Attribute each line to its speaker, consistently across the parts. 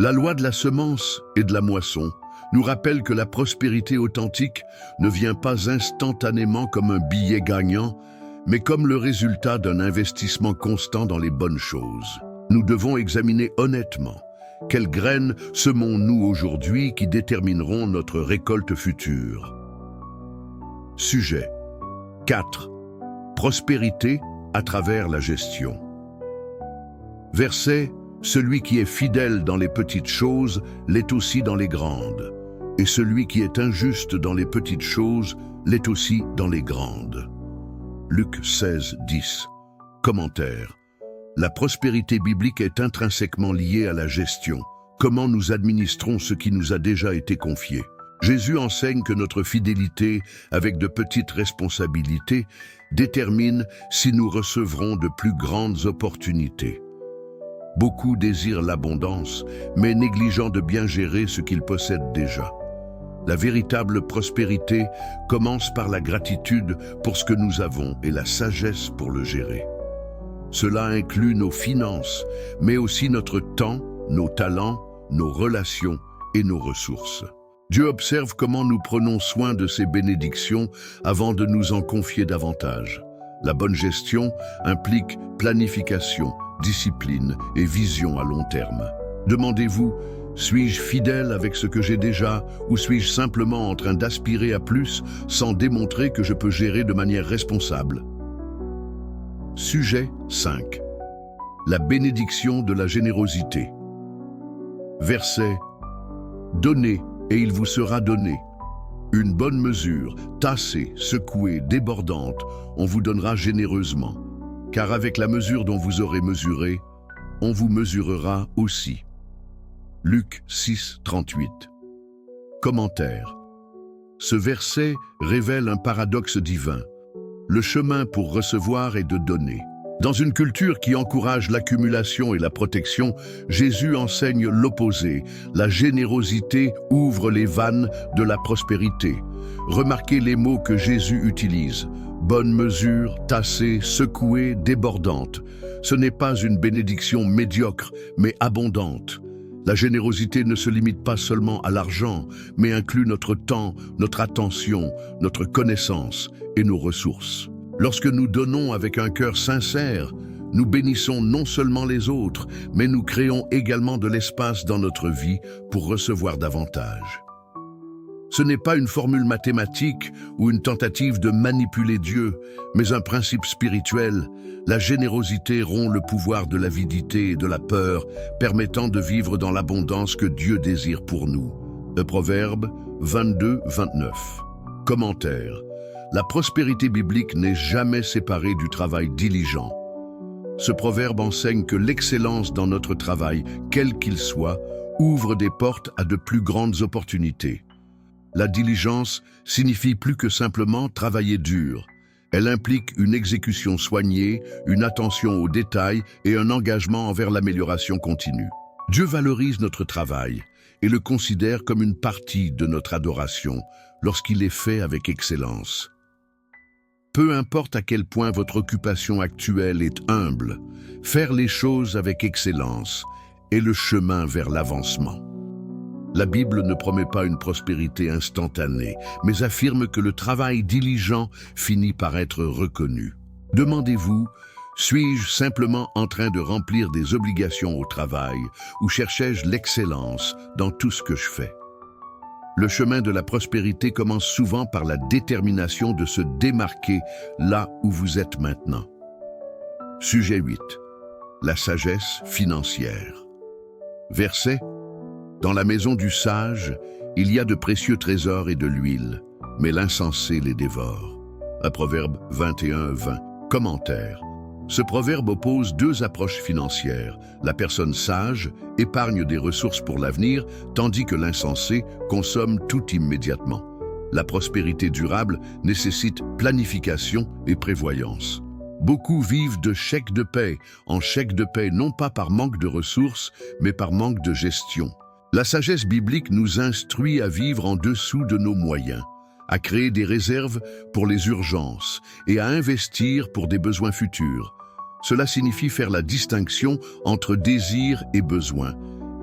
Speaker 1: La loi de la semence et de la moisson nous rappelle que la prospérité authentique ne vient pas instantanément comme un billet gagnant, mais comme le résultat d'un investissement constant dans les bonnes choses. Nous devons examiner honnêtement quelles graines semons-nous aujourd'hui qui détermineront notre récolte future. Sujet 4. Prospérité à travers la gestion. Verset: celui qui est fidèle dans les petites choses l'est aussi dans les grandes, et celui qui est injuste dans les petites choses l'est aussi dans les grandes. Luc 16, 10. Commentaire. La prospérité biblique est intrinsèquement liée à la gestion. Comment nous administrons ce qui nous a déjà été confié? Jésus enseigne que notre fidélité avec de petites responsabilités détermine si nous recevrons de plus grandes opportunités. Beaucoup désirent l'abondance, mais négligeant de bien gérer ce qu'ils possèdent déjà. La véritable prospérité commence par la gratitude pour ce que nous avons et la sagesse pour le gérer. Cela inclut nos finances, mais aussi notre temps, nos talents, nos relations et nos ressources. Dieu observe comment nous prenons soin de ces bénédictions avant de nous en confier davantage. La bonne gestion implique planification, discipline et vision à long terme. Demandez-vous: suis-je fidèle avec ce que j'ai déjà, ou suis-je simplement en train d'aspirer à plus sans démontrer que je peux gérer de manière responsable? Sujet 5. La bénédiction de la générosité. Verset: donnez et il vous sera donné. Une bonne mesure, tassée, secouée, débordante, on vous donnera généreusement. Car avec la mesure dont vous aurez mesuré, on vous mesurera aussi. Luc 6, 38. Commentaire. Ce verset révèle un paradoxe divin. Le chemin pour recevoir est de donner. Dans une culture qui encourage l'accumulation et la protection, Jésus enseigne l'opposé. La générosité ouvre les vannes de la prospérité. Remarquez les mots que Jésus utilise. Bonne mesure, tassée, secouée, débordante. Ce n'est pas une bénédiction médiocre, mais abondante. La générosité ne se limite pas seulement à l'argent, mais inclut notre temps, notre attention, notre connaissance et nos ressources. Lorsque nous donnons avec un cœur sincère, nous bénissons non seulement les autres, mais nous créons également de l'espace dans notre vie pour recevoir davantage. Ce n'est pas une formule mathématique ou une tentative de manipuler Dieu, mais un principe spirituel. La générosité rompt le pouvoir de l'avidité et de la peur, permettant de vivre dans l'abondance que Dieu désire pour nous. Le Proverbe 22, 29. Commentaire. La prospérité biblique n'est jamais séparée du travail diligent. Ce proverbe enseigne que l'excellence dans notre travail, quel qu'il soit, ouvre des portes à de plus grandes opportunités. La diligence signifie plus que simplement travailler dur. Elle implique une exécution soignée, une attention aux détails et un engagement envers l'amélioration continue. Dieu valorise notre travail et le considère comme une partie de notre adoration lorsqu'il est fait avec excellence. Peu importe à quel point votre occupation actuelle est humble, faire les choses avec excellence est le chemin vers l'avancement. La Bible ne promet pas une prospérité instantanée, mais affirme que le travail diligent finit par être reconnu. Demandez-vous: suis-je simplement en train de remplir des obligations au travail, ou cherchais-je l'excellence dans tout ce que je fais? Le chemin de la prospérité commence souvent par la détermination de se démarquer là où vous êtes maintenant. Sujet 8. La sagesse financière. Verset: dans la maison du sage, il y a de précieux trésors et de l'huile, mais l'insensé les dévore. Un Proverbe 21, 20. Commentaire. Ce proverbe oppose deux approches financières. La personne sage épargne des ressources pour l'avenir, tandis que l'insensé consomme tout immédiatement. La prospérité durable nécessite planification et prévoyance. Beaucoup vivent de chèques de paie en chèques de paie, non pas par manque de ressources, mais par manque de gestion. La sagesse biblique nous instruit à vivre en dessous de nos moyens, à créer des réserves pour les urgences et à investir pour des besoins futurs. Cela signifie faire la distinction entre désir et besoin,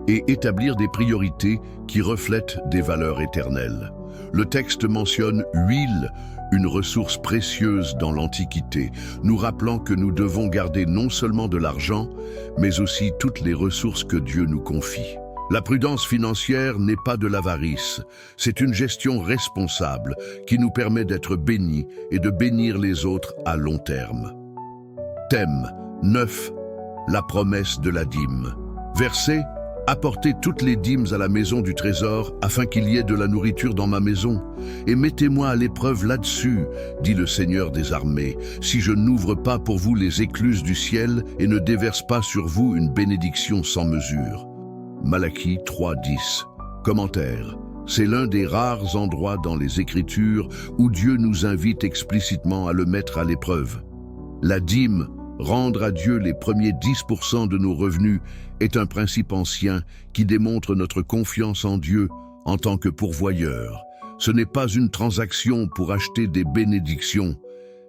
Speaker 1: et établir des priorités qui reflètent des valeurs éternelles. Le texte mentionne l'huile, une ressource précieuse dans l'Antiquité, nous rappelant que nous devons garder non seulement de l'argent, mais aussi toutes les ressources que Dieu nous confie. La prudence financière n'est pas de l'avarice, c'est une gestion responsable qui nous permet d'être bénis et de bénir les autres à long terme. Thème 9. La promesse de la dîme. Verset: apportez toutes les dîmes à la maison du trésor, afin qu'il y ait de la nourriture dans ma maison. Et mettez-moi à l'épreuve là-dessus, dit le Seigneur des armées, si je n'ouvre pas pour vous les écluses du ciel et ne déverse pas sur vous une bénédiction sans mesure. Malachie 3:10. Commentaire. C'est l'un des rares endroits dans les Écritures où Dieu nous invite explicitement à le mettre à l'épreuve. La dîme, rendre à Dieu les premiers 10% de nos revenus, est un principe ancien qui démontre notre confiance en Dieu en tant que pourvoyeur. Ce n'est pas une transaction pour acheter des bénédictions,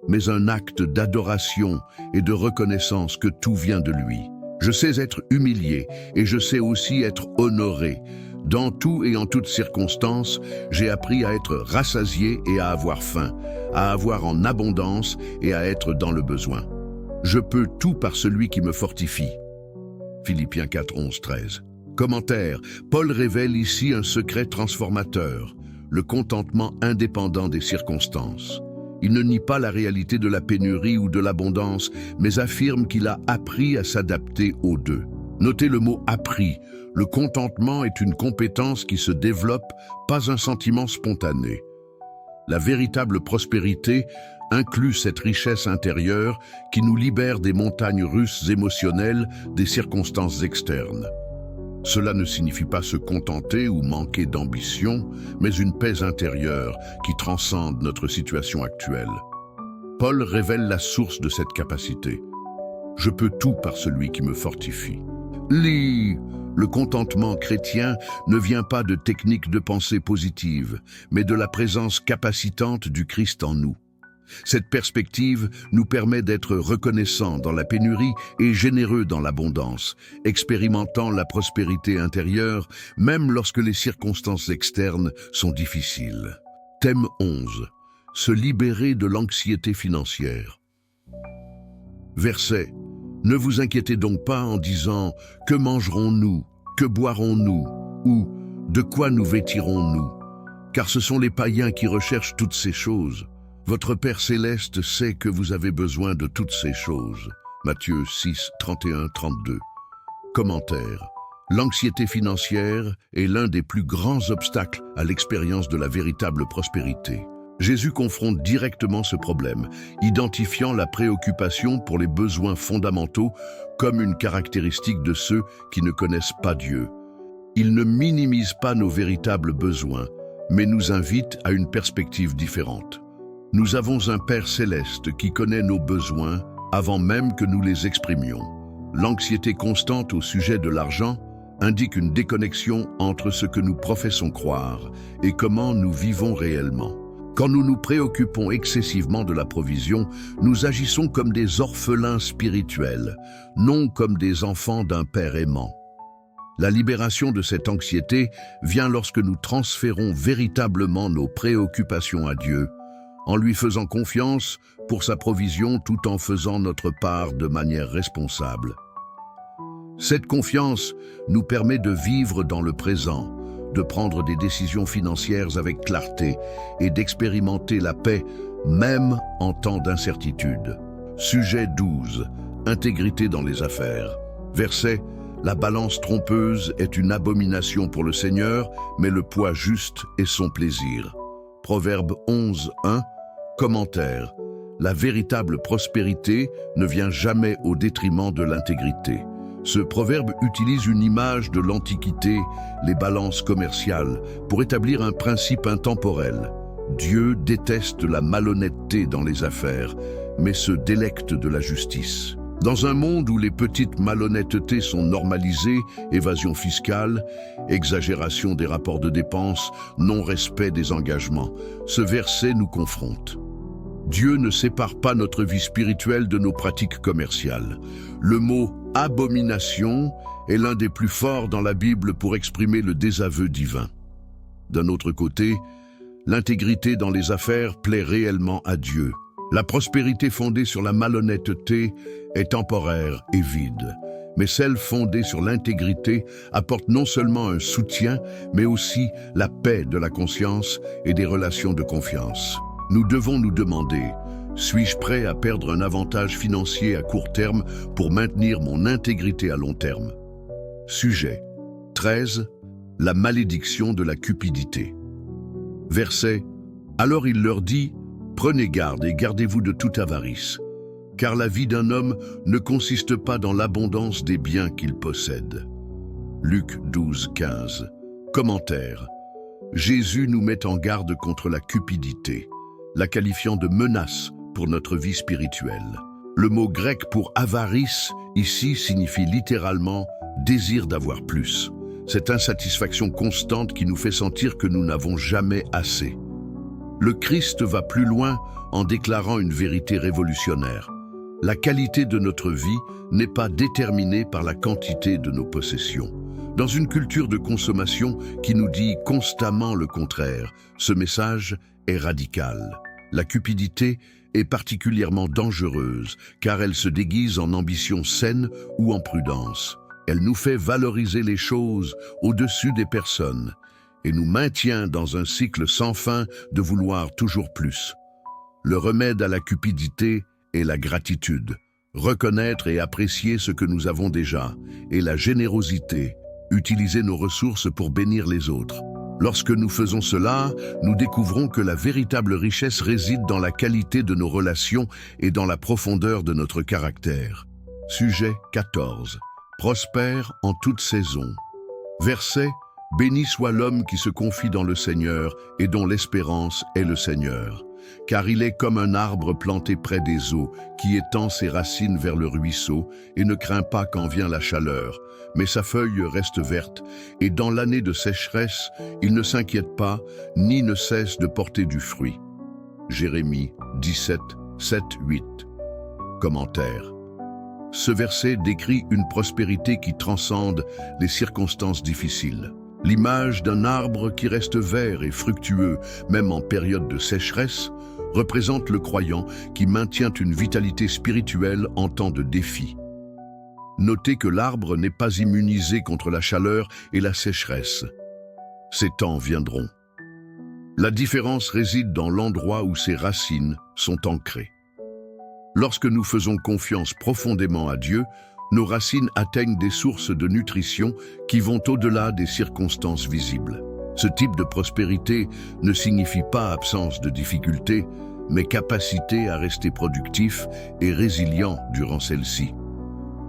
Speaker 1: mais un acte d'adoration et de reconnaissance que tout vient de lui. Je sais être humilié et je sais aussi être honoré. Dans tout et en toutes circonstances, j'ai appris à être rassasié et à avoir faim, à avoir en abondance et à être dans le besoin. Je peux tout par celui qui me fortifie. Philippiens 4:11-13. Commentaire. Paul révèle ici un secret transformateur, le contentement indépendant des circonstances. Il ne nie pas la réalité de la pénurie ou de l'abondance, mais affirme qu'il a appris à s'adapter aux deux. Notez le mot « appris ». Le contentement est une compétence qui se développe, pas un sentiment spontané. La véritable prospérité inclut cette richesse intérieure qui nous libère des montagnes russes émotionnelles des circonstances externes. Cela ne signifie pas se contenter ou manquer d'ambition, mais une paix intérieure qui transcende notre situation actuelle. Paul révèle la source de cette capacité. Je peux tout par celui qui me fortifie. Le contentement chrétien ne vient pas de techniques de pensée positive, mais de la présence capacitante du Christ en nous. Cette perspective nous permet d'être reconnaissants dans la pénurie et généreux dans l'abondance, expérimentant la prospérité intérieure, même lorsque les circonstances externes sont difficiles. Thème 11. Se libérer de l'anxiété financière. Verset. Ne vous inquiétez donc pas en disant « Que mangerons-nous? Que boirons-nous? Ou de quoi nous vêtirons-nous » Car ce sont les païens qui recherchent toutes ces choses. Votre Père Céleste sait que vous avez besoin de toutes ces choses. Matthieu 6, 31-32. Commentaire. L'anxiété financière est l'un des plus grands obstacles à l'expérience de la véritable prospérité. Jésus confronte directement ce problème, identifiant la préoccupation pour les besoins fondamentaux comme une caractéristique de ceux qui ne connaissent pas Dieu. Il ne minimise pas nos véritables besoins, mais nous invite à une perspective différente. Nous avons un Père Céleste qui connaît nos besoins avant même que nous les exprimions. L'anxiété constante au sujet de l'argent indique une déconnexion entre ce que nous professons croire et comment nous vivons réellement. Quand nous nous préoccupons excessivement de la provision, nous agissons comme des orphelins spirituels, non comme des enfants d'un Père aimant. La libération de cette anxiété vient lorsque nous transférons véritablement nos préoccupations à Dieu, en lui faisant confiance pour sa provision tout en faisant notre part de manière responsable. Cette confiance nous permet de vivre dans le présent, de prendre des décisions financières avec clarté et d'expérimenter la paix même en temps d'incertitude. Sujet 12. Intégrité dans les affaires. Verset. La balance trompeuse est une abomination pour le Seigneur, mais le poids juste est son plaisir. Proverbe 11:1. Commentaire. La véritable prospérité ne vient jamais au détriment de l'intégrité. Ce proverbe utilise une image de l'Antiquité, les balances commerciales, pour établir un principe intemporel. Dieu déteste la malhonnêteté dans les affaires, mais se délecte de la justice. Dans un monde où les petites malhonnêtetés sont normalisées, évasion fiscale, exagération des rapports de dépenses, non-respect des engagements, ce verset nous confronte. Dieu ne sépare pas notre vie spirituelle de nos pratiques commerciales. Le mot « abomination » est l'un des plus forts dans la Bible pour exprimer le désaveu divin. D'un autre côté, l'intégrité dans les affaires plaît réellement à Dieu. La prospérité fondée sur la malhonnêteté est temporaire et vide, mais celle fondée sur l'intégrité apporte non seulement un soutien, mais aussi la paix de la conscience et des relations de confiance. Nous devons nous demander, suis-je prêt à perdre un avantage financier à court terme pour maintenir mon intégrité à long terme? Sujet 13. La malédiction de la cupidité. Verset. Alors il leur dit, prenez garde et gardez-vous de toute avarice, car la vie d'un homme ne consiste pas dans l'abondance des biens qu'il possède. Luc 12, 15. Commentaire. Jésus nous met en garde contre la cupidité, la qualifiant de menace pour notre vie spirituelle. Le mot grec pour avarice ici signifie littéralement désir d'avoir plus. Cette insatisfaction constante qui nous fait sentir que nous n'avons jamais assez. Le Christ va plus loin en déclarant une vérité révolutionnaire. La qualité de notre vie n'est pas déterminée par la quantité de nos possessions. Dans une culture de consommation qui nous dit constamment le contraire, ce message est radical. La cupidité est particulièrement dangereuse car elle se déguise en ambition saine ou en prudence. Elle nous fait valoriser les choses au-dessus des personnes et nous maintient dans un cycle sans fin de vouloir toujours plus. Le remède à la cupidité est la gratitude, reconnaître et apprécier ce que nous avons déjà, et la générosité, utiliser nos ressources pour bénir les autres. Lorsque nous faisons cela, nous découvrons que la véritable richesse réside dans la qualité de nos relations et dans la profondeur de notre caractère. Sujet 14. Prospère en toute saison. Verset. Béni soit l'homme qui se confie dans le Seigneur et dont l'espérance est le Seigneur. Car il est comme un arbre planté près des eaux, qui étend ses racines vers le ruisseau et ne craint pas quand vient la chaleur, mais sa feuille reste verte, et dans l'année de sécheresse, il ne s'inquiète pas, ni ne cesse de porter du fruit. Jérémie 17, 7, 8. Commentaire. Ce verset décrit une prospérité qui transcende les circonstances difficiles. L'image d'un arbre qui reste vert et fructueux, même en période de sécheresse, représente le croyant qui maintient une vitalité spirituelle en temps de défi. Notez que l'arbre n'est pas immunisé contre la chaleur et la sécheresse. Ces temps viendront. La différence réside dans l'endroit où ses racines sont ancrées. Lorsque nous faisons confiance profondément à Dieu, nos racines atteignent des sources de nutrition qui vont au-delà des circonstances visibles. Ce type de prospérité ne signifie pas absence de difficultés, mais capacité à rester productif et résilient durant celle-ci.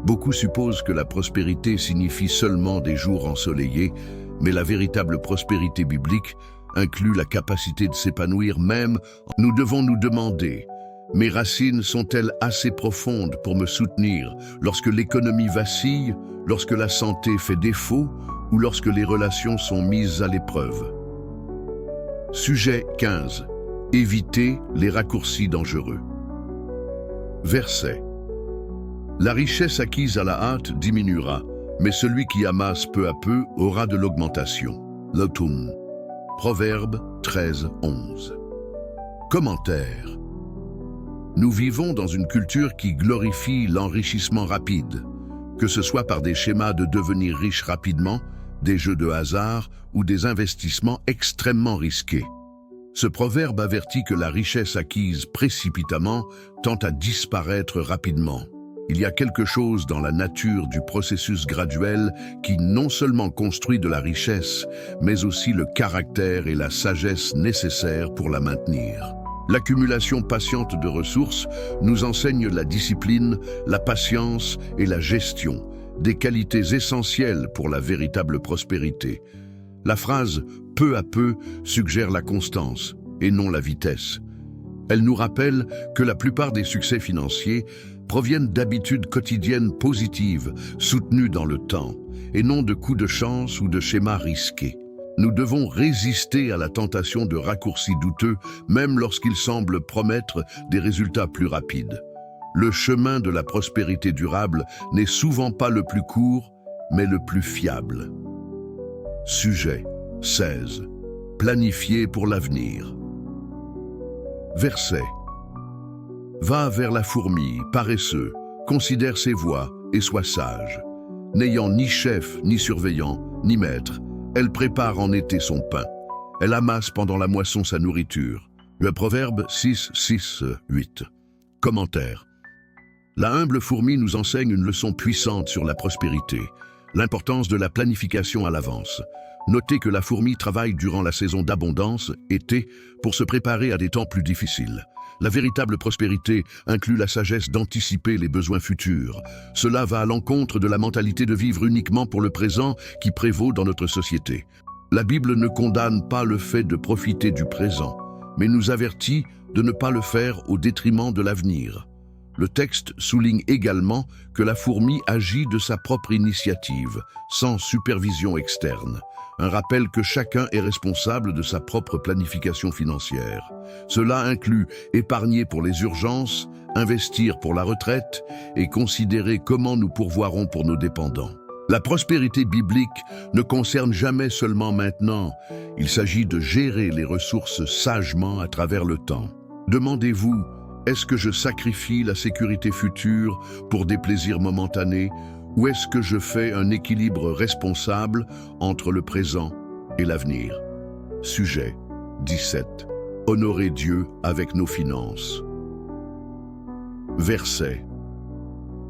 Speaker 1: Beaucoup supposent que la prospérité signifie seulement des jours ensoleillés, mais la véritable prospérité biblique inclut la capacité de s'épanouir même. Nous devons nous demander: mes racines sont-elles assez profondes pour me soutenir lorsque l'économie vacille, lorsque la santé fait défaut ou lorsque les relations sont mises à l'épreuve? Sujet 15. Éviter les raccourcis dangereux. Verset. La richesse acquise à la hâte diminuera, mais celui qui amasse peu à peu aura de l'augmentation. L'automne. Proverbe 13, 11. Commentaire. Nous vivons dans une culture qui glorifie l'enrichissement rapide, que ce soit par des schémas de devenir riche rapidement, des jeux de hasard ou des investissements extrêmement risqués. Ce proverbe avertit que la richesse acquise précipitamment tend à disparaître rapidement. Il y a quelque chose dans la nature du processus graduel qui non seulement construit de la richesse, mais aussi le caractère et la sagesse nécessaires pour la maintenir. L'accumulation patiente de ressources nous enseigne la discipline, la patience et la gestion, des qualités essentielles pour la véritable prospérité. La phrase « peu à peu » suggère la constance et non la vitesse. Elle nous rappelle que la plupart des succès financiers proviennent d'habitudes quotidiennes positives, soutenues dans le temps, et non de coups de chance ou de schémas risqués. Nous devons résister à la tentation de raccourcis douteux, même lorsqu'ils semblent promettre des résultats plus rapides. Le chemin de la prospérité durable n'est souvent pas le plus court, mais le plus fiable. Sujet 16. Planifier pour l'avenir. Verset. Va vers la fourmi, paresseux, considère ses voies et sois sage. N'ayant ni chef, ni surveillant, ni maître, elle prépare en été son pain. Elle amasse pendant la moisson sa nourriture. Le Proverbe 6, 6, 8. Commentaire. La humble fourmi nous enseigne une leçon puissante sur la prospérité, l'importance de la planification à l'avance. Notez que la fourmi travaille durant la saison d'abondance, été, pour se préparer à des temps plus difficiles. La véritable prospérité inclut la sagesse d'anticiper les besoins futurs. Cela va à l'encontre de la mentalité de vivre uniquement pour le présent qui prévaut dans notre société. La Bible ne condamne pas le fait de profiter du présent, mais nous avertit de ne pas le faire au détriment de l'avenir. Le texte souligne également que la fourmi agit de sa propre initiative, sans supervision externe. Un rappel que chacun est responsable de sa propre planification financière. Cela inclut épargner pour les urgences, investir pour la retraite et considérer comment nous pourvoirons pour nos dépendants. La prospérité biblique ne concerne jamais seulement maintenant. Il s'agit de gérer les ressources sagement à travers le temps. Demandez-vous, est-ce que je sacrifie la sécurité future pour des plaisirs momentanés ou est-ce que je fais un équilibre responsable entre le présent et l'avenir? Sujet 17. Honorer Dieu avec nos finances. Verset.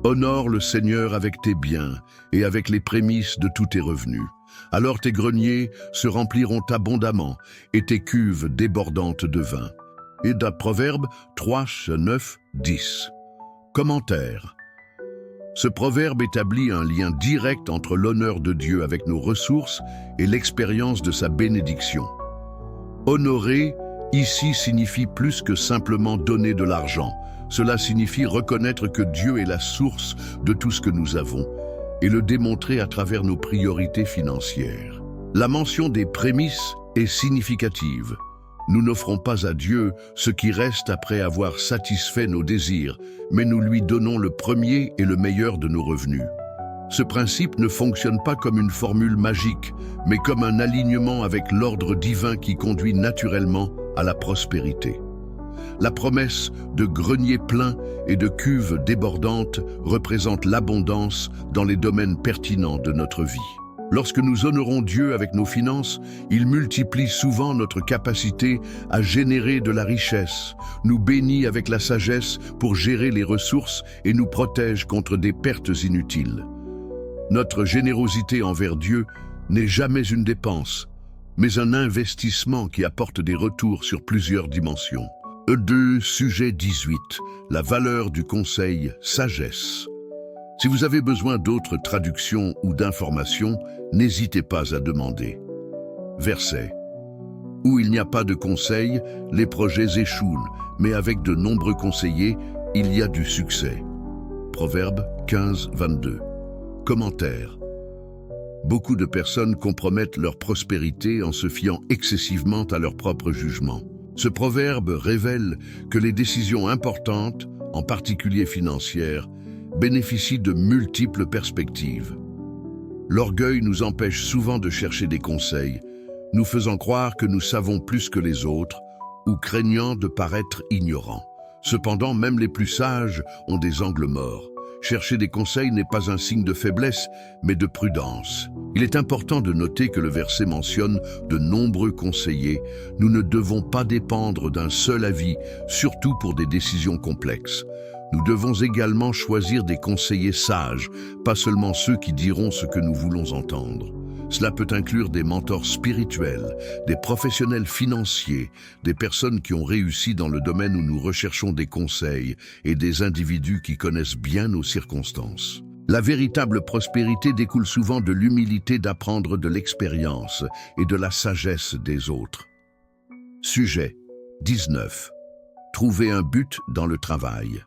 Speaker 1: Honore le Seigneur avec tes biens et avec les prémices de tous tes revenus. Alors tes greniers se rempliront abondamment et tes cuves débordantes de vin. Et d'un Proverbe 3, 9, 10. Commentaire. Ce proverbe établit un lien direct entre l'honneur de Dieu avec nos ressources et l'expérience de sa bénédiction. Honorer, ici, signifie plus que simplement donner de l'argent. Cela signifie reconnaître que Dieu est la source de tout ce que nous avons et le démontrer à travers nos priorités financières. La mention des prémices est significative. Nous n'offrons pas à Dieu ce qui reste après avoir satisfait nos désirs, mais nous lui donnons le premier et le meilleur de nos revenus. Ce principe ne fonctionne pas comme une formule magique, mais comme un alignement avec l'ordre divin qui conduit naturellement à la prospérité. La promesse de greniers pleins et de cuves débordantes représente l'abondance dans les domaines pertinents de notre vie. Lorsque nous honorons Dieu avec nos finances, il multiplie souvent notre capacité à générer de la richesse, nous bénit avec la sagesse pour gérer les ressources et nous protège contre des pertes inutiles. Notre générosité envers Dieu n'est jamais une dépense, mais un investissement qui apporte des retours sur plusieurs dimensions. E2, sujet 18, la valeur du conseil sagesse. Si vous avez besoin d'autres traductions ou d'informations, n'hésitez pas à demander. Verset. Où il n'y a pas de conseil, les projets échouent, mais avec de nombreux conseillers, il y a du succès. Proverbe 15, 22. Commentaire. Beaucoup de personnes compromettent leur prospérité en se fiant excessivement à leur propre jugement. Ce proverbe révèle que les décisions importantes, en particulier financières, bénéficient de multiples perspectives. L'orgueil nous empêche souvent de chercher des conseils, nous faisant croire que nous savons plus que les autres ou craignant de paraître ignorants. Cependant, même les plus sages ont des angles morts. Chercher des conseils n'est pas un signe de faiblesse, mais de prudence. Il est important de noter que le verset mentionne de nombreux conseillers. Nous ne devons pas dépendre d'un seul avis, surtout pour des décisions complexes. Nous devons également choisir des conseillers sages, pas seulement ceux qui diront ce que nous voulons entendre. Cela peut inclure des mentors spirituels, des professionnels financiers, des personnes qui ont réussi dans le domaine où nous recherchons des conseils et des individus qui connaissent bien nos circonstances. La véritable prospérité découle souvent de l'humilité d'apprendre de l'expérience et de la sagesse des autres. Sujet 19. Trouver un but dans le travail.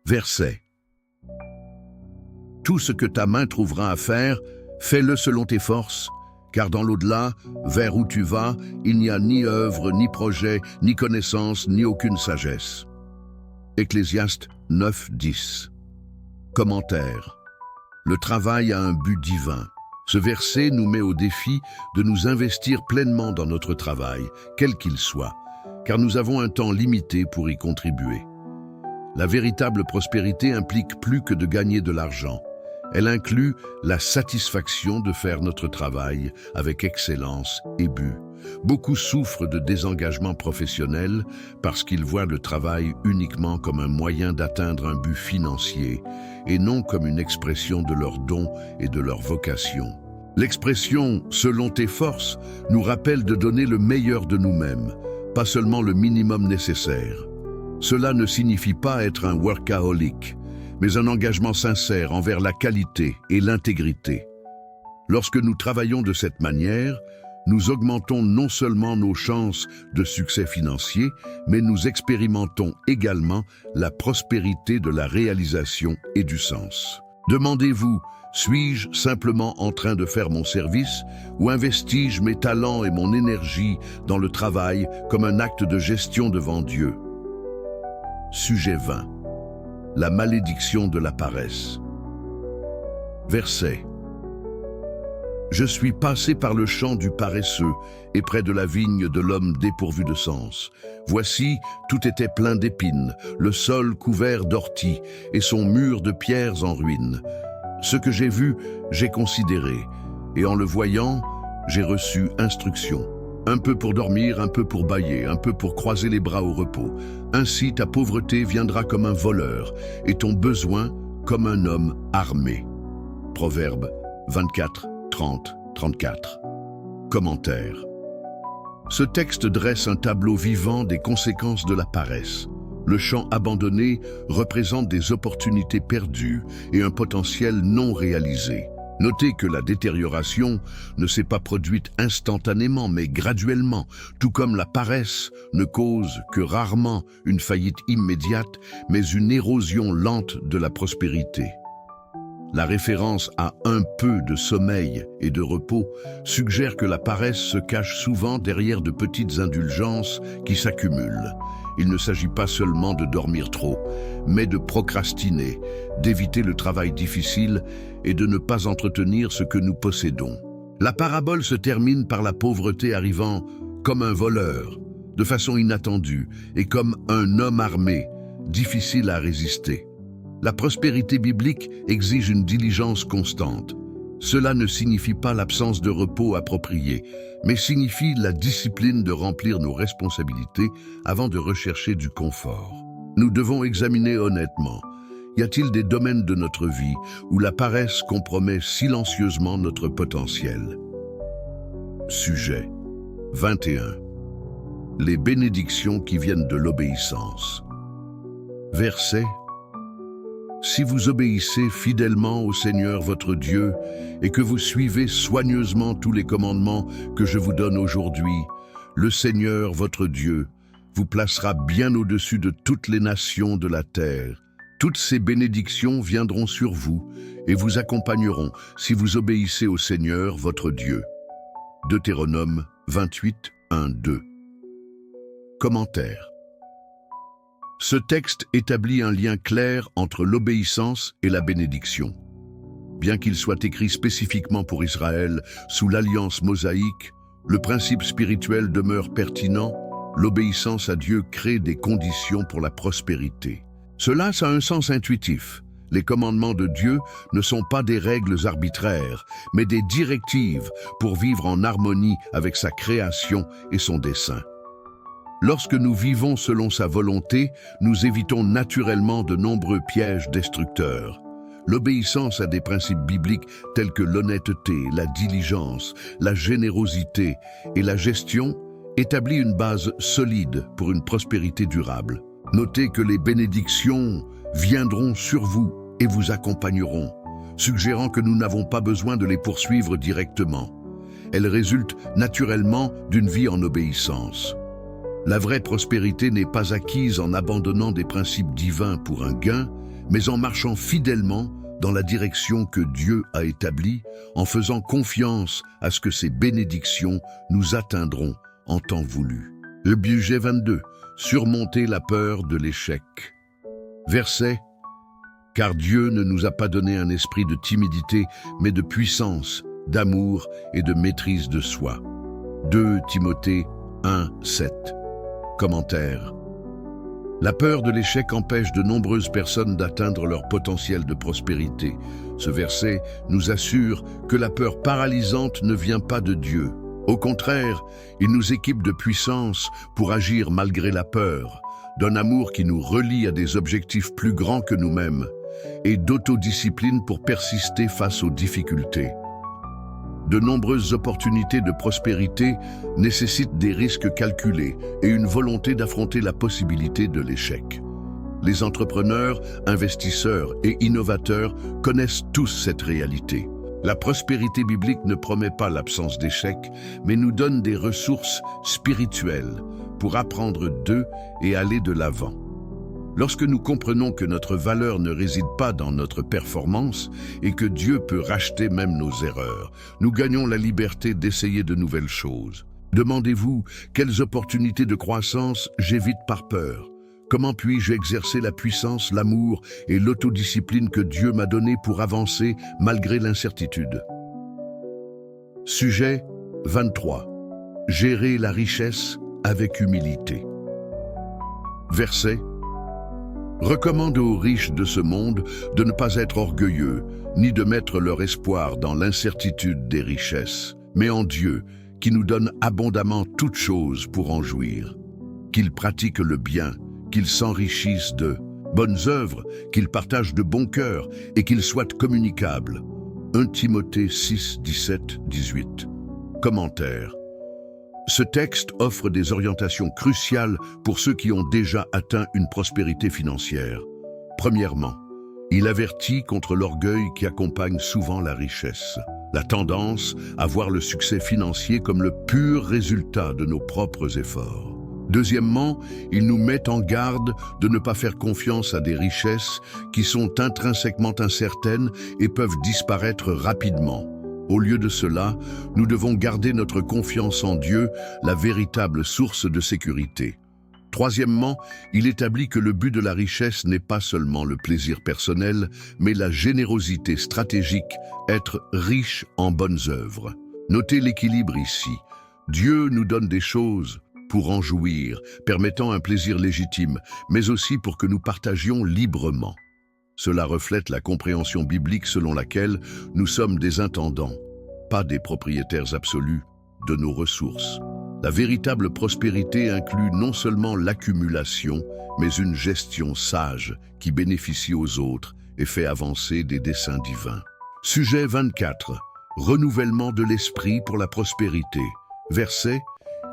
Speaker 1: Verset. Tout ce que ta main trouvera à faire, fais-le selon tes forces, Car dans l'au-delà, vers où tu vas, il n'y a ni œuvre, ni projet, ni connaissance, ni aucune sagesse. Ecclésiaste 9:10. Commentaire. Le travail a un but divin. Ce verset nous met au défi de nous investir pleinement dans notre travail, quel qu'il soit, car nous avons un temps limité pour y contribuer. La véritable prospérité implique plus que de gagner de l'argent. Elle inclut la satisfaction de faire notre travail avec excellence et but. Beaucoup souffrent de désengagement professionnel parce qu'ils voient le travail uniquement comme un moyen d'atteindre un but financier et non comme une expression de leurs dons et de leur vocation. L'expression « selon tes forces » nous rappelle de donner le meilleur de nous-mêmes, pas seulement le minimum nécessaire. Cela ne signifie pas être un workaholic, mais un engagement sincère envers la qualité et l'intégrité. Lorsque nous travaillons de cette manière, nous augmentons non seulement nos chances de succès financier, mais nous expérimentons également la prospérité de la réalisation et du sens. Demandez-vous, suis-je simplement en train de faire mon service ou investis-je mes talents et mon énergie dans le travail comme un acte de gestion devant Dieu? Sujet 20. La malédiction de la paresse. Verset. Je suis passé par le champ du paresseux et près de la vigne de l'homme dépourvu de sens. Voici, tout était plein d'épines, le sol couvert d'orties et son mur de pierres en ruine. Ce que j'ai vu, j'ai considéré, et en le voyant, j'ai reçu instruction. Un peu pour dormir, un peu pour bâiller, un peu pour croiser les bras au repos. Ainsi ta pauvreté viendra comme un voleur, et ton besoin comme un homme armé. Proverbe 24, 30, 34. Commentaire. Ce texte dresse un tableau vivant des conséquences de la paresse. Le champ abandonné représente des opportunités perdues et un potentiel non réalisé. Notez que la détérioration ne s'est pas produite instantanément, mais graduellement, tout comme la paresse ne cause que rarement une faillite immédiate, mais une érosion lente de la prospérité. La référence à un peu de sommeil et de repos suggère que la paresse se cache souvent derrière de petites indulgences qui s'accumulent. Il ne s'agit pas seulement de dormir trop, mais de procrastiner, d'éviter le travail difficile et de ne pas entretenir ce que nous possédons. La parabole se termine par la pauvreté arrivant comme un voleur, de façon inattendue, et comme un homme armé, difficile à résister. La prospérité biblique exige une diligence constante. Cela ne signifie pas l'absence de repos approprié, mais signifie la discipline de remplir nos responsabilités avant de rechercher du confort. Nous devons examiner honnêtement. Y a-t-il des domaines de notre vie où la paresse compromet silencieusement notre potentiel? Sujet 21. Les bénédictions qui viennent de l'obéissance. Verset. Si vous obéissez fidèlement au Seigneur votre Dieu et que vous suivez soigneusement tous les commandements que je vous donne aujourd'hui, le Seigneur votre Dieu vous placera bien au-dessus de toutes les nations de la terre. Toutes ces bénédictions viendront sur vous et vous accompagneront si vous obéissez au Seigneur votre Dieu. Deutéronome 28, 1, 2. Commentaire. Ce texte établit un lien clair entre l'obéissance et la bénédiction. Bien qu'il soit écrit spécifiquement pour Israël sous l'alliance mosaïque, le principe spirituel demeure pertinent. L'obéissance à Dieu crée des conditions pour la prospérité. Cela a un sens intuitif. Les commandements de Dieu ne sont pas des règles arbitraires, mais des directives pour vivre en harmonie avec sa création et son dessein. Lorsque nous vivons selon sa volonté, nous évitons naturellement de nombreux pièges destructeurs. L'obéissance à des principes bibliques tels que l'honnêteté, la diligence, la générosité et la gestion établit une base solide pour une prospérité durable. Notez que les bénédictions viendront sur vous et vous accompagneront, suggérant que nous n'avons pas besoin de les poursuivre directement. Elles résultent naturellement d'une vie en obéissance. La vraie prospérité n'est pas acquise en abandonnant des principes divins pour un gain, mais en marchant fidèlement dans la direction que Dieu a établie, en faisant confiance à ce que ces bénédictions nous atteindront en temps voulu. Le budget 22. Surmonter la peur de l'échec. Verset. Car Dieu ne nous a pas donné un esprit de timidité, mais de puissance, d'amour et de maîtrise de soi. 2 Timothée 1, 7. Commentaire. La peur de l'échec empêche de nombreuses personnes d'atteindre leur potentiel de prospérité. Ce verset nous assure que la peur paralysante ne vient pas de Dieu. Au contraire, il nous équipe de puissance pour agir malgré la peur, d'un amour qui nous relie à des objectifs plus grands que nous-mêmes, et d'autodiscipline pour persister face aux difficultés. De nombreuses opportunités de prospérité nécessitent des risques calculés et une volonté d'affronter la possibilité de l'échec. Les entrepreneurs, investisseurs et innovateurs connaissent tous cette réalité. La prospérité biblique ne promet pas l'absence d'échec, mais nous donne des ressources spirituelles pour apprendre d'eux et aller de l'avant. Lorsque nous comprenons que notre valeur ne réside pas dans notre performance et que Dieu peut racheter même nos erreurs, nous gagnons la liberté d'essayer de nouvelles choses. Demandez-vous, quelles opportunités de croissance j'évite par peur? Comment puis-je exercer la puissance, l'amour et l'autodiscipline que Dieu m'a donnée pour avancer malgré l'incertitude? Sujet 23. Gérer la richesse avec humilité. Verset. Recommande aux riches de ce monde de ne pas être orgueilleux, ni de mettre leur espoir dans l'incertitude des richesses, mais en Dieu, qui nous donne abondamment toutes choses pour en jouir. Qu'ils pratiquent le bien, qu'ils s'enrichissent de bonnes œuvres, qu'ils partagent de bon cœur et qu'ils soient communicables. 1 Timothée 6, 17, 18. Commentaire. Ce texte offre des orientations cruciales pour ceux qui ont déjà atteint une prospérité financière. Premièrement, il avertit contre l'orgueil qui accompagne souvent la richesse, la tendance à voir le succès financier comme le pur résultat de nos propres efforts. Deuxièmement, il nous met en garde de ne pas faire confiance à des richesses qui sont intrinsèquement incertaines et peuvent disparaître rapidement. Au lieu de cela, nous devons garder notre confiance en Dieu, la véritable source de sécurité. Troisièmement, il établit que le but de la richesse n'est pas seulement le plaisir personnel, mais la générosité stratégique, être riche en bonnes œuvres. Notez l'équilibre ici. Dieu nous donne des choses pour en jouir, permettant un plaisir légitime, mais aussi pour que nous partagions librement. Cela reflète la compréhension biblique selon laquelle nous sommes des intendants, pas des propriétaires absolus de nos ressources. La véritable prospérité inclut non seulement l'accumulation, mais une gestion sage qui bénéficie aux autres et fait avancer des desseins divins. Sujet 24. Renouvellement de l'esprit pour la prospérité. Verset.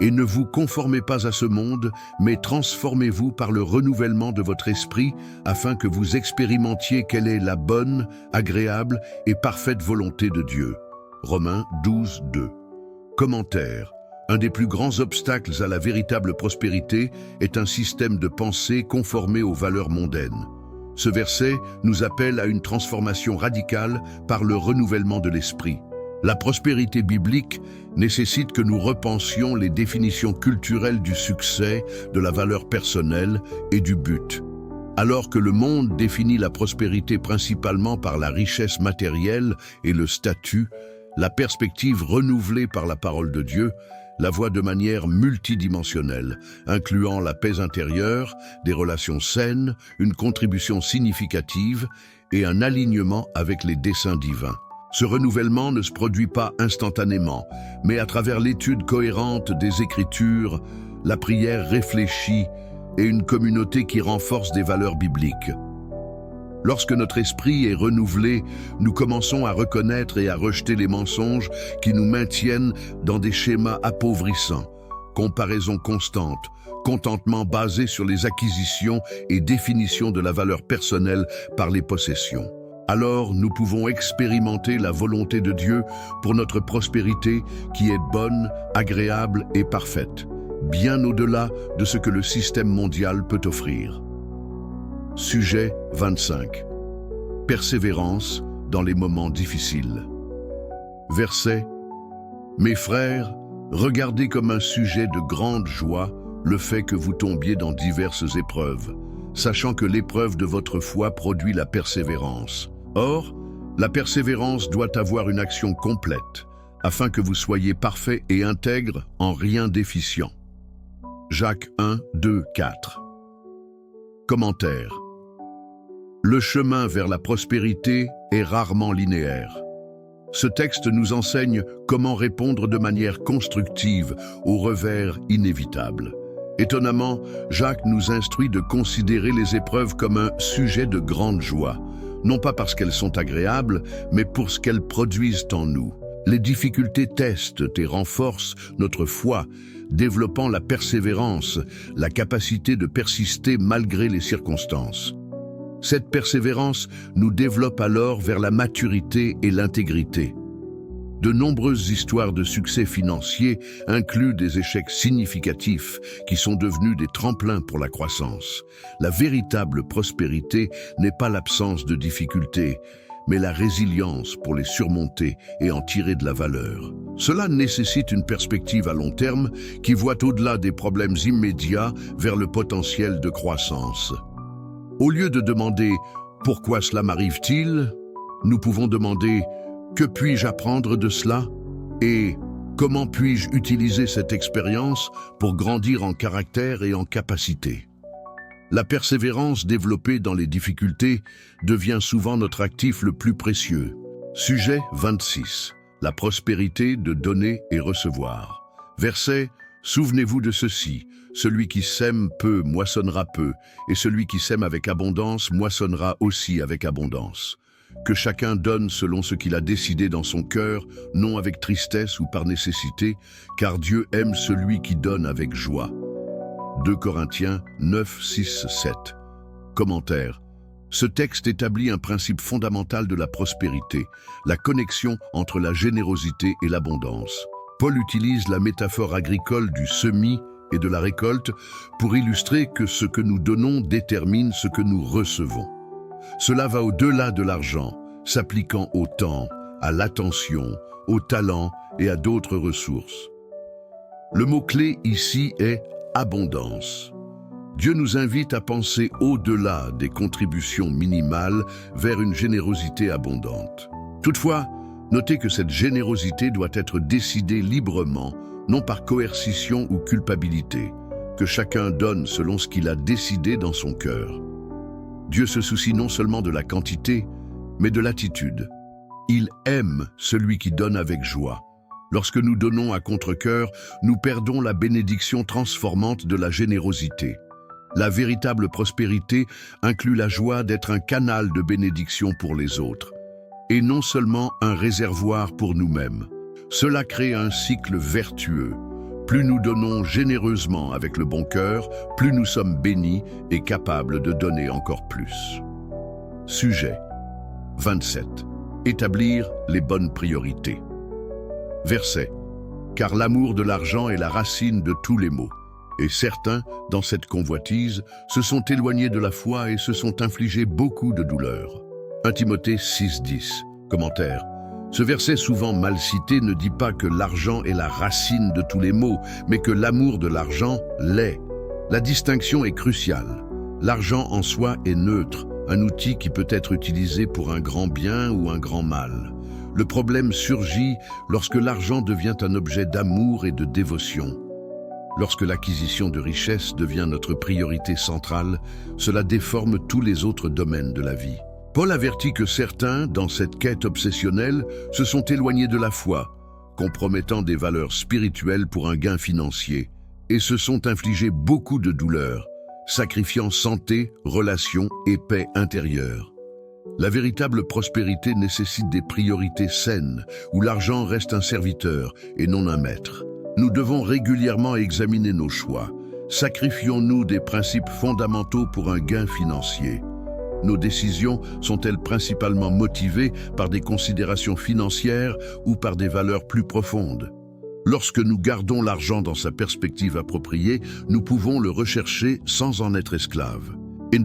Speaker 1: Et ne vous conformez pas à ce monde, mais transformez-vous par le renouvellement de votre esprit, afin que vous expérimentiez quelle est la bonne, agréable et parfaite volonté de Dieu. Romains 12, 2. Commentaire. Un des plus grands obstacles à la véritable prospérité est un système de pensée conformé aux valeurs mondaines. Ce verset nous appelle à une transformation radicale par le renouvellement de l'esprit. La prospérité biblique nécessite que nous repensions les définitions culturelles du succès, de la valeur personnelle et du but. Alors que le monde définit la prospérité principalement par la richesse matérielle et le statut, la perspective renouvelée par la parole de Dieu la voit de manière multidimensionnelle, incluant la paix intérieure, des relations saines, une contribution significative et un alignement avec les desseins divins. Ce renouvellement ne se produit pas instantanément, mais à travers l'étude cohérente des Écritures, la prière réfléchie et une communauté qui renforce des valeurs bibliques. Lorsque notre esprit est renouvelé, nous commençons à reconnaître et à rejeter les mensonges qui nous maintiennent dans des schémas appauvrissants, comparaison constante, contentement basé sur les acquisitions et définition de la valeur personnelle par les possessions. Alors nous pouvons expérimenter la volonté de Dieu pour notre prospérité qui est bonne, agréable et parfaite, bien au-delà de ce que le système mondial peut offrir. Sujet 25. persévérance dans les moments difficiles. Verset: Mes frères, regardez comme un sujet de grande joie le fait que vous tombiez dans diverses épreuves, sachant que l'épreuve de votre foi produit la persévérance. Or, la persévérance doit avoir une action complète, afin que vous soyez parfaits et intègres, en rien déficient. Jacques 1, 2, 4. Commentaire. Le chemin vers la prospérité est rarement linéaire. Ce texte nous enseigne comment répondre de manière constructive aux revers inévitables. Étonnamment, Jacques nous instruit de considérer les épreuves comme un sujet de grande joie, non pas parce qu'elles sont agréables, mais pour ce qu'elles produisent en nous. Les difficultés testent et renforcent notre foi, développant la persévérance, la capacité de persister malgré les circonstances. Cette persévérance nous développe alors vers la maturité et l'intégrité. De nombreuses histoires de succès financiers incluent des échecs significatifs qui sont devenus des tremplins pour la croissance. La véritable prospérité n'est pas l'absence de difficultés, mais la résilience pour les surmonter et en tirer de la valeur. Cela nécessite une perspective à long terme qui voit au-delà des problèmes immédiats vers le potentiel de croissance. Au lieu de demander « Pourquoi cela m'arrive-t-il ?», nous pouvons demander « Que puis-je apprendre de cela ?» et « Comment puis-je utiliser cette expérience pour grandir en caractère et en capacité ?» La persévérance développée dans les difficultés devient souvent notre actif le plus précieux. Sujet 26. La prospérité de donner et recevoir. Verset: Souvenez-vous de ceci, celui qui sème peu moissonnera peu, et celui qui sème avec abondance moissonnera aussi avec abondance. Que chacun donne selon ce qu'il a décidé dans son cœur, non avec tristesse ou par nécessité, car Dieu aime celui qui donne avec joie. 2 Corinthiens 9, 6, 7. Commentaire. Ce texte établit un principe fondamental de la prospérité, la connexion entre la générosité et l'abondance. Paul utilise la métaphore agricole du semis et de la récolte pour illustrer que ce que nous donnons détermine ce que nous recevons. Cela va au-delà de l'argent, s'appliquant au temps, à l'attention, au talent et à d'autres ressources. Le mot-clé ici est abondance. Dieu nous invite à penser au-delà des contributions minimales vers une générosité abondante. Toutefois, notez que cette générosité doit être décidée librement, non par coercition ou culpabilité, que chacun donne selon ce qu'il a décidé dans son cœur. Dieu se soucie non seulement de la quantité, mais de l'attitude. Il aime celui qui donne avec joie. Lorsque nous donnons à contre-cœur, nous perdons la bénédiction transformante de la générosité. La véritable prospérité inclut la joie d'être un canal de bénédiction pour les autres, et non seulement un réservoir pour nous-mêmes. Cela crée un cycle vertueux. Plus nous donnons généreusement avec le bon cœur, plus nous sommes bénis et capables de donner encore plus. Sujet 27. Établir les bonnes priorités. Verset: Car l'amour de l'argent est la racine de tous les maux, et certains, dans cette convoitise, se sont éloignés de la foi et se sont infligés beaucoup de douleurs. 1 Timothée 6,10. Commentaire. Ce verset souvent mal cité ne dit pas que l'argent est la racine de tous les maux, mais que l'amour de l'argent l'est. La distinction est cruciale. L'argent en soi est neutre, un outil qui peut être utilisé pour un grand bien ou un grand mal. Le problème surgit lorsque l'argent devient un objet d'amour et de dévotion. Lorsque l'acquisition de richesses devient notre priorité centrale, cela déforme tous les autres domaines de la vie. Paul avertit que certains, dans cette quête obsessionnelle, se sont éloignés de la foi, compromettant des valeurs spirituelles pour un gain financier, et se sont infligés beaucoup de douleurs, sacrifiant santé, relations et paix intérieure. La véritable prospérité nécessite des priorités saines, où l'argent reste un serviteur et non un maître. Nous devons régulièrement examiner nos choix. Sacrifions-nous des principes fondamentaux pour un gain financier? Nos décisions sont-elles principalement motivées par des considérations financières ou par des valeurs plus profondes? Lorsque nous gardons l'argent dans sa perspective appropriée, nous pouvons le rechercher sans en être esclaves.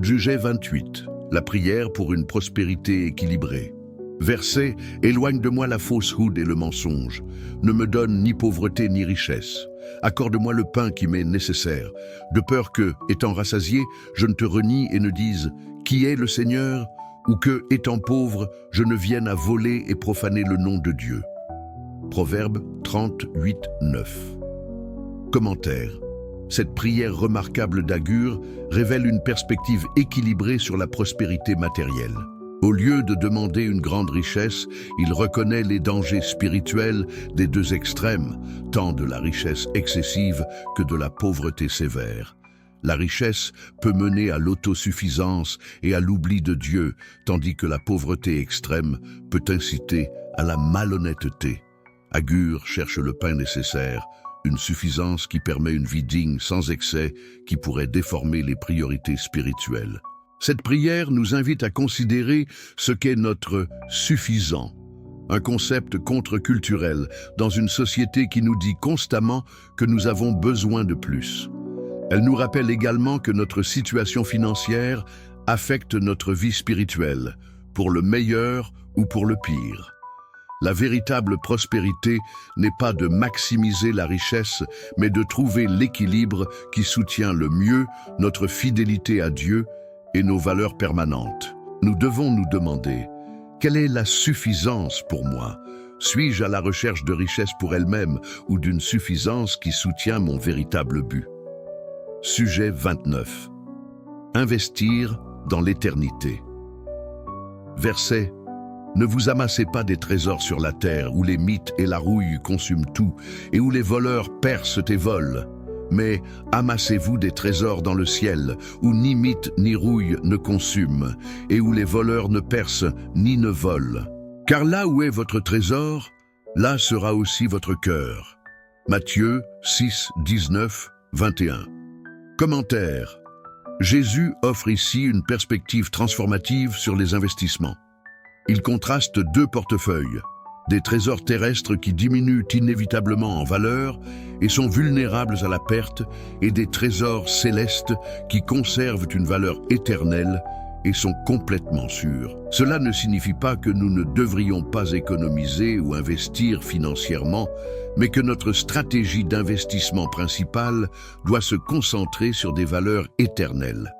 Speaker 1: Juge 28. la prière pour une prospérité équilibrée. Verset, éloigne de moi la faussehood et le mensonge. Ne me donne ni pauvreté ni richesse. Accorde-moi le pain qui m'est nécessaire, de peur que, étant rassasié, je ne te renie et ne dise « Qui est le Seigneur ?» ou que, étant pauvre, je ne vienne à voler et profaner le nom de Dieu. Proverbe 38, 9. Commentaire. Cette prière remarquable d'Agur révèle une perspective équilibrée sur la prospérité matérielle. Au lieu de demander une grande richesse, il reconnaît les dangers spirituels des deux extrêmes, tant de la richesse excessive que de la pauvreté sévère. La richesse peut mener à l'autosuffisance et à l'oubli de Dieu, tandis que la pauvreté extrême peut inciter à la malhonnêteté. Agur cherche le pain nécessaire, une suffisance qui permet une vie digne sans excès, qui pourrait déformer les priorités spirituelles. Cette prière nous invite à considérer ce qu'est notre suffisant, un concept contre-culturel dans une société qui nous dit constamment que nous avons besoin de plus. Elle nous rappelle également que notre situation financière affecte notre vie spirituelle, pour le meilleur ou pour le pire. La véritable prospérité n'est pas de maximiser la richesse, mais de trouver l'équilibre qui soutient le mieux notre fidélité à Dieu et nos valeurs permanentes. Nous devons nous demander, quelle est la suffisance pour moi? Suis-je à la recherche de richesse pour elle-même ou d'une suffisance qui soutient mon véritable but? Sujet 29. Investir dans l'éternité. Verset. Ne vous amassez pas des trésors sur la terre où les mites et la rouille consument tout et où les voleurs percent et volent. Mais amassez-vous des trésors dans le ciel où ni mythe ni rouille ne consument et où les voleurs ne percent ni ne volent. Car là où est votre trésor, là sera aussi votre cœur. Matthieu 6, 19, 21. Commentaire. Jésus offre ici une perspective transformative sur les investissements. Il contraste deux portefeuilles, des trésors terrestres qui diminuent inévitablement en valeur et sont vulnérables à la perte, et des trésors célestes qui conservent une valeur éternelle et sont complètement sûrs. Cela ne signifie pas que nous ne devrions pas économiser ou investir financièrement, mais que notre stratégie d'investissement principale doit se concentrer sur des valeurs éternelles.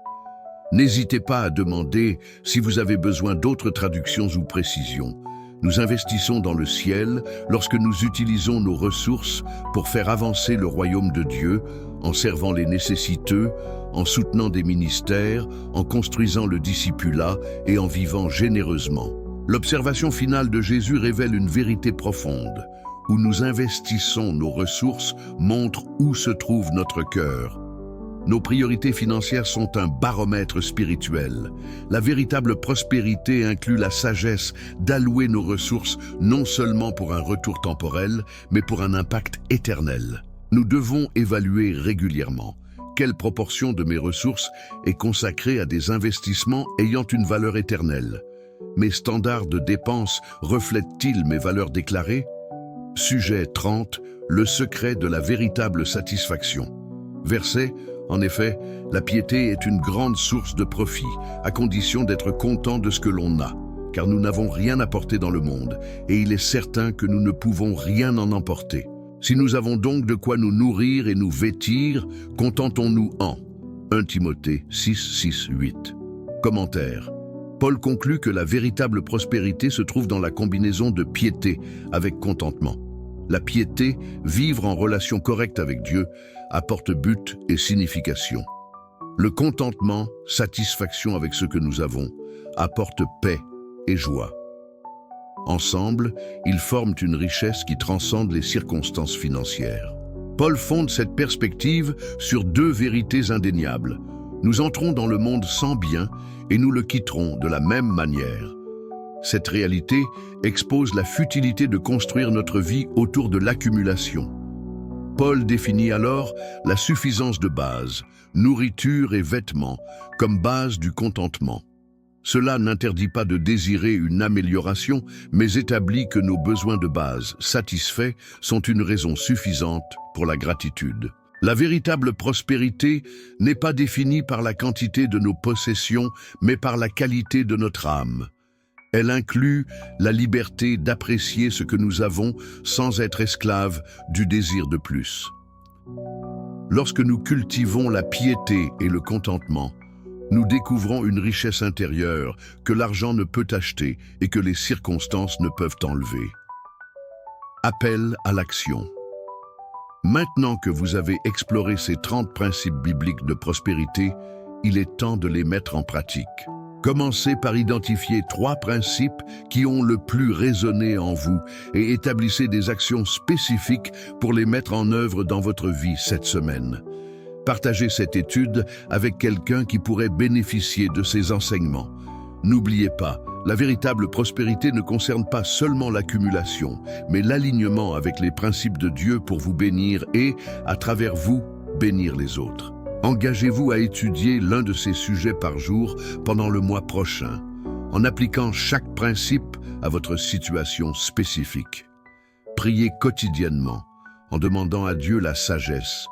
Speaker 1: N'hésitez pas à demander si vous avez besoin d'autres traductions ou précisions. Nous investissons dans le ciel lorsque nous utilisons nos ressources pour faire avancer le royaume de Dieu, en servant les nécessiteux, en soutenant des ministères, en construisant le discipulat et en vivant généreusement. L'observation finale de Jésus révèle une vérité profonde. Où nous investissons nos ressources montre où se trouve notre cœur. Nos priorités financières sont un baromètre spirituel. La véritable prospérité inclut la sagesse d'allouer nos ressources non seulement pour un retour temporel, mais pour un impact éternel. Nous devons évaluer régulièrement quelle proportion de mes ressources est consacrée à des investissements ayant une valeur éternelle. Mes standards de dépenses reflètent-ils mes valeurs déclarées? Sujet 30. Le secret de la véritable satisfaction. Verset. En effet, la piété est une grande source de profit, à condition d'être content de ce que l'on a, car nous n'avons rien apporté dans le monde, et il est certain que nous ne pouvons rien en emporter. Si nous avons donc de quoi nous nourrir et nous vêtir, contentons-nous en. 1 Timothée 6, 6, 8. Commentaire. Paul conclut que la véritable prospérité se trouve dans la combinaison de piété avec contentement. La piété, vivre en relation correcte avec Dieu, apporte but et signification. Le contentement, satisfaction avec ce que nous avons, apporte paix et joie. Ensemble, ils forment une richesse qui transcende les circonstances financières. Paul fonde cette perspective sur deux vérités indéniables. Nous entrons dans le monde sans bien et nous le quitterons de la même manière. Cette réalité expose la futilité de construire notre vie autour de l'accumulation. Paul définit alors la suffisance de base, nourriture et vêtements, comme base du contentement. Cela n'interdit pas de désirer une amélioration, mais établit que nos besoins de base satisfaits sont une raison suffisante pour la gratitude. La véritable prospérité n'est pas définie par la quantité de nos possessions, mais par la qualité de notre âme. Elle inclut la liberté d'apprécier ce que nous avons sans être esclaves du désir de plus. Lorsque nous cultivons la piété et le contentement, nous découvrons une richesse intérieure que l'argent ne peut acheter et que les circonstances ne peuvent enlever. Appel à l'action. Maintenant que vous avez exploré ces 30 principes bibliques de prospérité, il est temps de les mettre en pratique. Commencez par identifier 3 principes qui ont le plus résonné en vous et établissez des actions spécifiques pour les mettre en œuvre dans votre vie cette semaine. Partagez cette étude avec quelqu'un qui pourrait bénéficier de ces enseignements. N'oubliez pas, la véritable prospérité ne concerne pas seulement l'accumulation, mais l'alignement avec les principes de Dieu pour vous bénir et, à travers vous, bénir les autres. Engagez-vous à étudier l'un de ces sujets par jour pendant le mois prochain, en appliquant chaque principe à votre situation spécifique. Priez quotidiennement, en demandant à Dieu la sagesse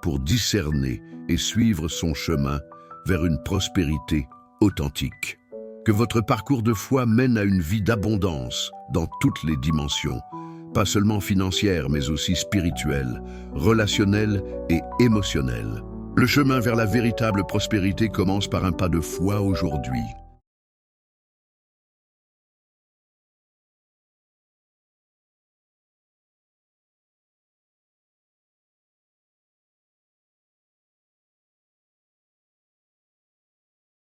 Speaker 1: pour discerner et suivre son chemin vers une prospérité authentique. Que votre parcours de foi mène à une vie d'abondance dans toutes les dimensions, pas seulement financière, mais aussi spirituelle, relationnelle et émotionnelle. Le chemin vers la véritable prospérité commence par un pas de foi aujourd'hui.